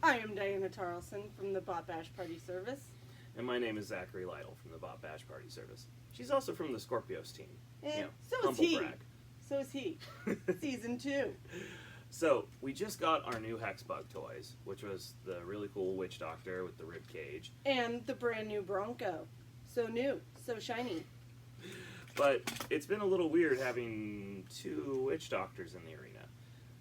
I am Diana Tarleson from the Botbash Party Service. And my name is Zachary Lytle from the Botbash Party Service. She's also from the Scorpios team. And so is he. Brag. So is he. Season 2. So, we just got our new Hexbug toys, which was the really cool Witch Doctor with the rib cage. And the brand new Bronco. So new, so shiny. But it's been a little weird having 2 Witch Doctors in the arena.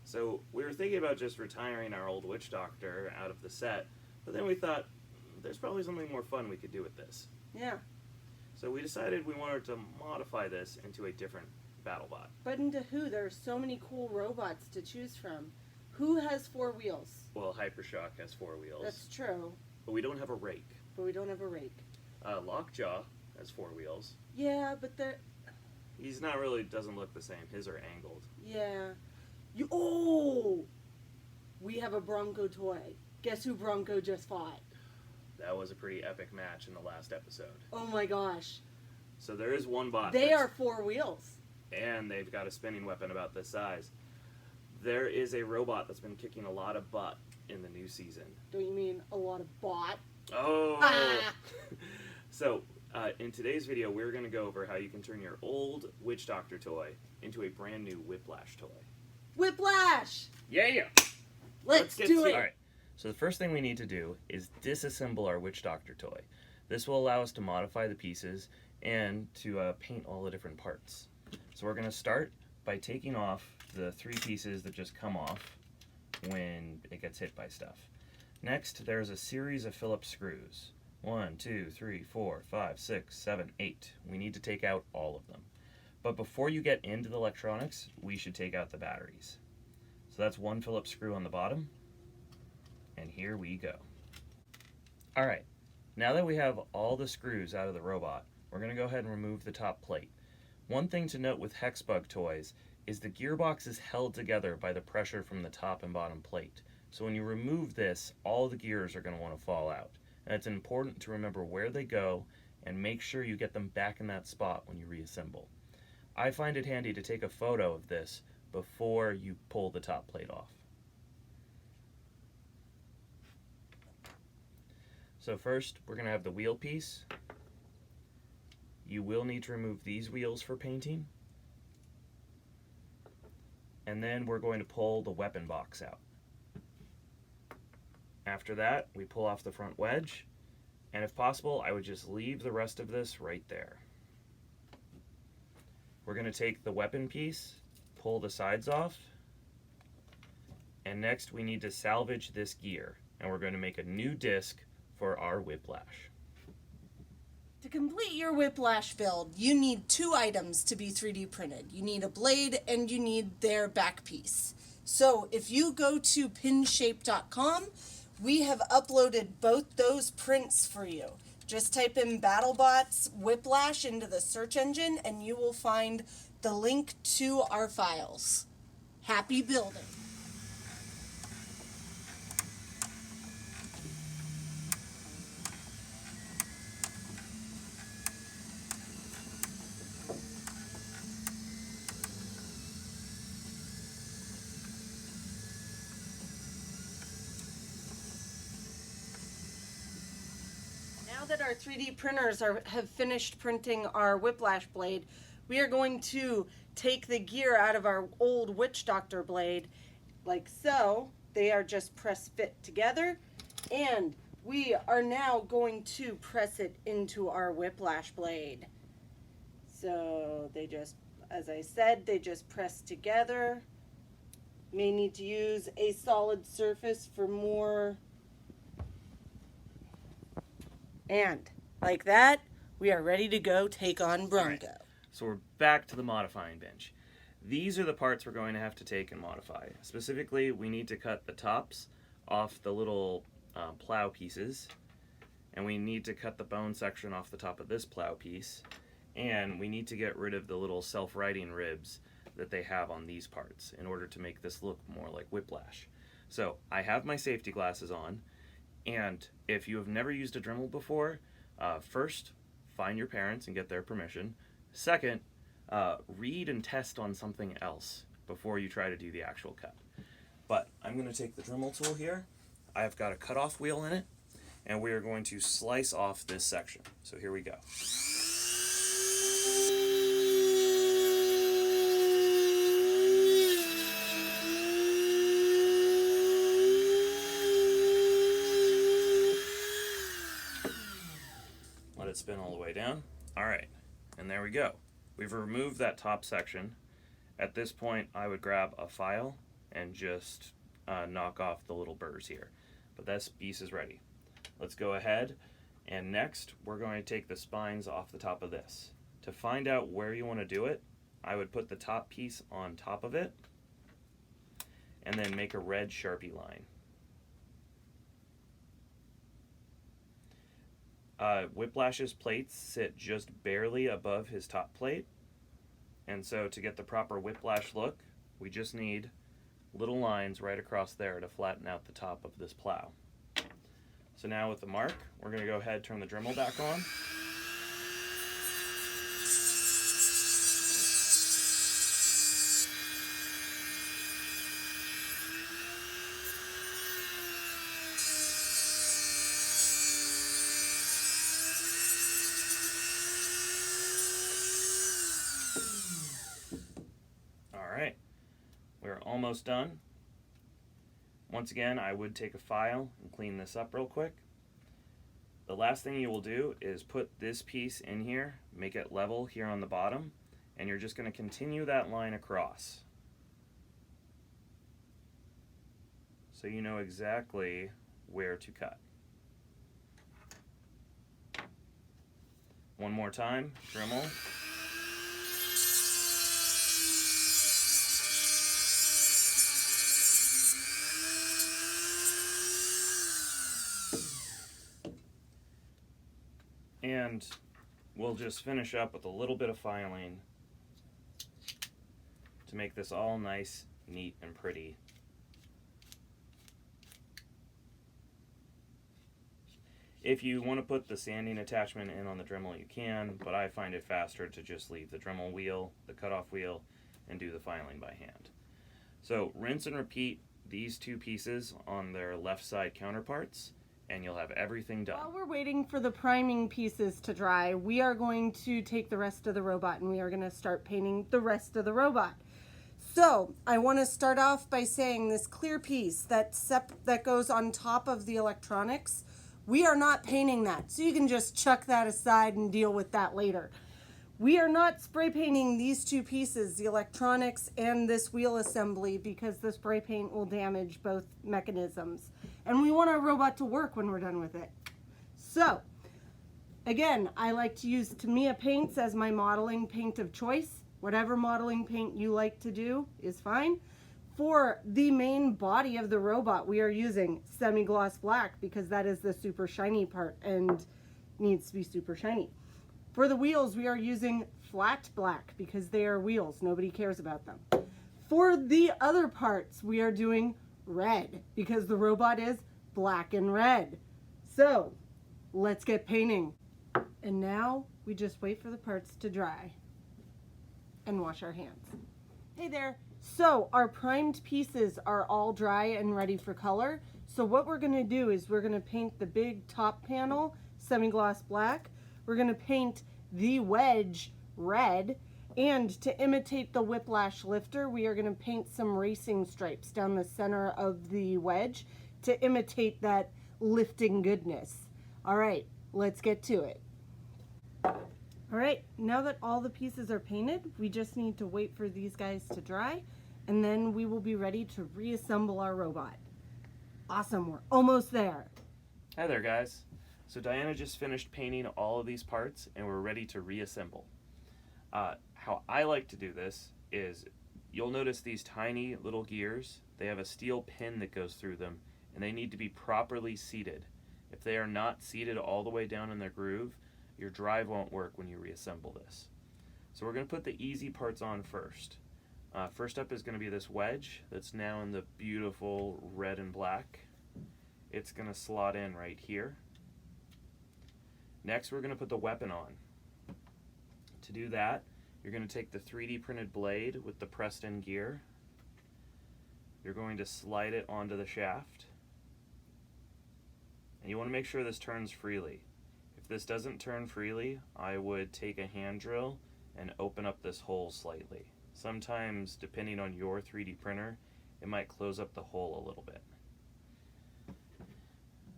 So, we were thinking about just retiring our old Witch Doctor out of the set, but then we thought, there's probably something more fun we could do with this. Yeah. So we decided we wanted to modify this into a different BattleBot. But into who? There are so many cool robots to choose from. Who has 4 wheels? Well, Hypershock has 4 wheels. That's true. But we don't have a rake. But we don't have a rake. Lockjaw has 4 wheels. Yeah, but they're... He's not really, doesn't look the same. His are angled. Yeah. Oh! We have a Bronco toy. Guess who Bronco just fought? That was a pretty epic match in the last episode. Oh my gosh. So there is one bot. They are 4 wheels. And they've got a spinning weapon about this size. There is a robot that's been kicking a lot of butt in the new season. Don't you mean a lot of bot? Oh! Ah. So, in today's video, we're going to go over how you can turn your old Witch Doctor toy into a brand new Whiplash toy. Whiplash! Yeah! Let's do it! Alright, so the first thing we need to do is disassemble our Witch Doctor toy. This will allow us to modify the pieces and to paint all the different parts. So we're going to start by taking off the 3 pieces that just come off when it gets hit by stuff. Next, there's a series of Phillips screws. 1, 2, 3, 4, 5, 6, 7, 8. We need to take out all of them. But before you get into the electronics, we should take out the batteries. So that's 1 Phillips screw on the bottom. And here we go. Alright, now that we have all the screws out of the robot, we're going to go ahead and remove the top plate. One thing to note with Hexbug toys is the gearbox is held together by the pressure from the top and bottom plate. So when you remove this, all the gears are going to want to fall out. And it's important to remember where they go and make sure you get them back in that spot when you reassemble. I find it handy to take a photo of this before you pull the top plate off. So first, we're going to have the wheel piece. You will need to remove these wheels for painting. And then we're going to pull the weapon box out. After that, we pull off the front wedge, and if possible, I would just leave the rest of this right there. We're going to take the weapon piece, pull the sides off, and next we need to salvage this gear, and we're going to make a new disc for our Whiplash. To complete your Whiplash build, you need 2 items to be 3D printed. You need a blade and you need their back piece. So if you go to pinshape.com, we have uploaded both those prints for you. Just type in Battlebots Whiplash into the search engine and you will find the link to our files. Happy building! Now that our 3D printers have finished printing our Whiplash blade, we are going to take the gear out of our old Witch Doctor blade, like so. They are just press fit together, and we are now going to press it into our Whiplash blade. So they just, as I said, they just press together. May need to use a solid surface for more. And like that, we are ready to go take on Bronco. Right. So we're back to the modifying bench. These are the parts we're going to have to take and modify. Specifically, we need to cut the tops off the little plow pieces, and we need to cut the bone section off the top of this plow piece, and we need to get rid of the little self-righting ribs that they have on these parts in order to make this look more like Whiplash. So I have my safety glasses on, and if you have never used a Dremel before, first, find your parents and get their permission. Second, read and test on something else before you try to do the actual cut. But I'm going to take the Dremel tool here. I've got a cutoff wheel in it, and we are going to slice off this section. So here we go. Let it spin all the way down. All right, and there we go. We've removed that top section. At this point, I would grab a file and just knock off the little burrs here. But this piece is ready. Let's go ahead, and next we're going to take the spines off the top of this. To find out where you want to do it, I would put the top piece on top of it and then make a red Sharpie line. Whiplash's plates sit just barely above his top plate, and so to get the proper Whiplash look, we just need little lines right across there to flatten out the top of this plow. So now with the mark, we're going to go ahead and turn the Dremel back on. Alright, we're almost done. Once again, I would take a file and clean this up real quick. The last thing you will do is put this piece in here, make it level here on the bottom, and you're just going to continue that line across. So you know exactly where to cut. One more time, Dremel. And we'll just finish up with a little bit of filing to make this all nice, neat, and pretty. If you want to put the sanding attachment in on the Dremel, you can, but I find it faster to just leave the Dremel wheel, the cutoff wheel, and do the filing by hand. So rinse and repeat these two pieces on their left side counterparts, and you'll have everything done. While we're waiting for the priming pieces to dry, we are going to take the rest of the robot and we are going to start painting the rest of the robot. So I want to start off by saying this clear piece that goes on top of the electronics, we are not painting that. So you can just chuck that aside and deal with that later. We are not spray painting these two pieces, the electronics and this wheel assembly, because the spray paint will damage both mechanisms. And we want our robot to work when we're done with it. So, again, I like to use Tamiya Paints as my modeling paint of choice. Whatever modeling paint you like to do is fine. For the main body of the robot, we are using semi-gloss black because that is the super shiny part and needs to be super shiny. For the wheels, we are using flat black because they are wheels. Nobody cares about them. For the other parts, we are doing red because the robot is black and red. So, let's get painting. And now, we just wait for the parts to dry and wash our hands. Hey there. So, our primed pieces are all dry and ready for color. So what we're going to do is we're going to paint the big top panel semi-gloss black. We're going to paint the wedge red, and to imitate the Whiplash lifter, we are going to paint some racing stripes down the center of the wedge to imitate that lifting goodness. All right, let's get to it. All right, now that all the pieces are painted, we just need to wait for these guys to dry, and then we will be ready to reassemble our robot. Awesome, we're almost there. Hi there, guys. So Diana just finished painting all of these parts and we're ready to reassemble. How I like to do this is you'll notice these tiny little gears. They have a steel pin that goes through them and they need to be properly seated. If they are not seated all the way down in their groove, your drive won't work when you reassemble this. So we're going to put the easy parts on first. First up is going to be this wedge that's now in the beautiful red and black. It's going to slot in right here. Next, we're going to put the weapon on. To do that, you're going to take the 3D printed blade with the pressed in gear. You're going to slide it onto the shaft. And you want to make sure this turns freely. If this doesn't turn freely, I would take a hand drill and open up this hole slightly. Sometimes, depending on your 3D printer, it might close up the hole a little bit.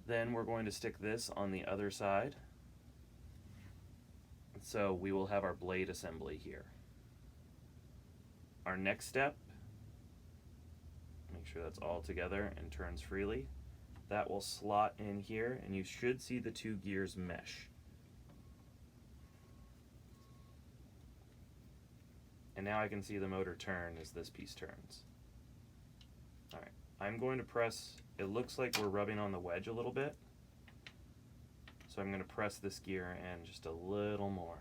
Then we're going to stick this on the other side. So we will have our blade assembly here. Our next step, make sure that's all together and turns freely. That will slot in here, and you should see the two gears mesh. And now I can see the motor turn as this piece turns. Alright, I'm going to press, it looks like we're rubbing on the wedge a little bit. So I'm going to press this gear in just a little more.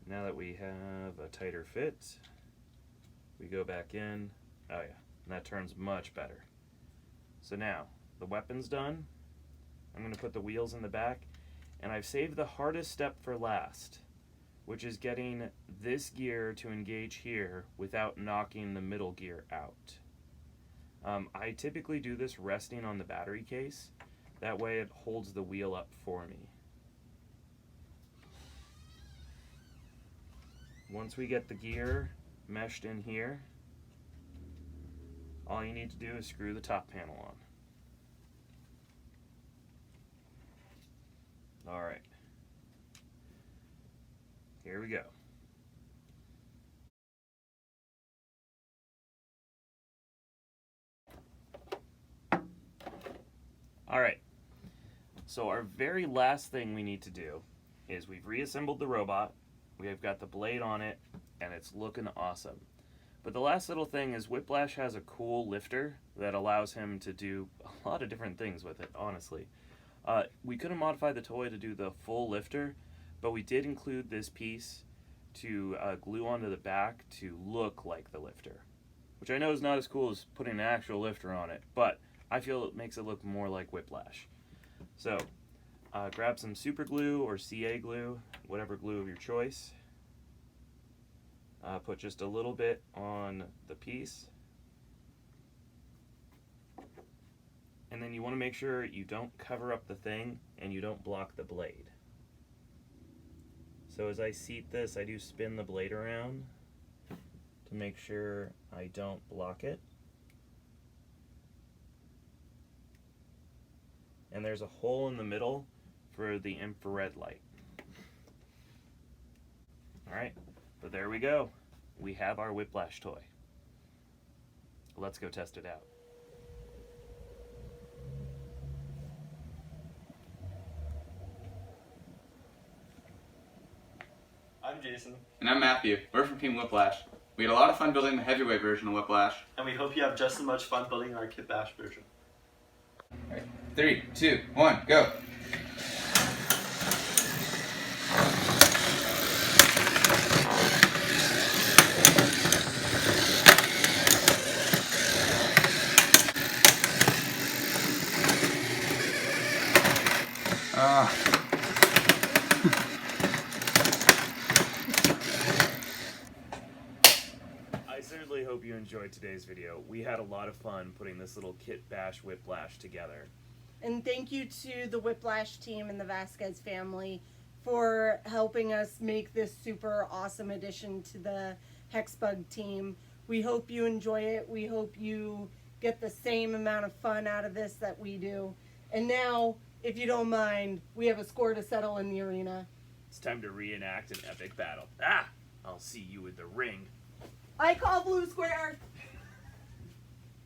Now that we have a tighter fit, we go back in. Oh yeah, and that turns much better. So now, the weapon's done. I'm going to put the wheels in the back, and I've saved the hardest step for last, which is getting this gear to engage here without knocking the middle gear out. I typically do this resting on the battery case. That way it holds the wheel up for me. Once we get the gear meshed in here, all you need to do is screw the top panel on. Alright. Here we go. Alright. So our very last thing we need to do is we've reassembled the robot. We have got the blade on it, and it's looking awesome. But the last little thing is Whiplash has a cool lifter that allows him to do a lot of different things with it, honestly. We couldn't modify the toy to do the full lifter, but we did include this piece to glue onto the back to look like the lifter. Which I know is not as cool as putting an actual lifter on it, but I feel it makes it look more like Whiplash. So, grab some super glue or CA glue, whatever glue of your choice. Put just a little bit on the piece. And then you want to make sure you don't cover up the thing and you don't block the blade. So as I seat this, I do spin the blade around to make sure I don't block it. And there's a hole in the middle for the infrared light. Alright, but there we go. We have our Whiplash toy. Let's go test it out. I'm Jason. And I'm Matthew. We're from Team Whiplash. We had a lot of fun building the heavyweight version of Whiplash. And we hope you have just as much fun building our Kit Bash version. Alright, 3, 2, 1, go! I certainly hope you enjoyed today's video. We had a lot of fun putting this little Kit Bash Whiplash together. And thank you to the Whiplash team and the Vasquez family for helping us make this super awesome addition to the Hexbug team. We hope you enjoy it. We hope you get the same amount of fun out of this that we do. And now, if you don't mind, we have a score to settle in the arena. It's time to reenact an epic battle. Ah! I'll see you in the ring. I call blue square.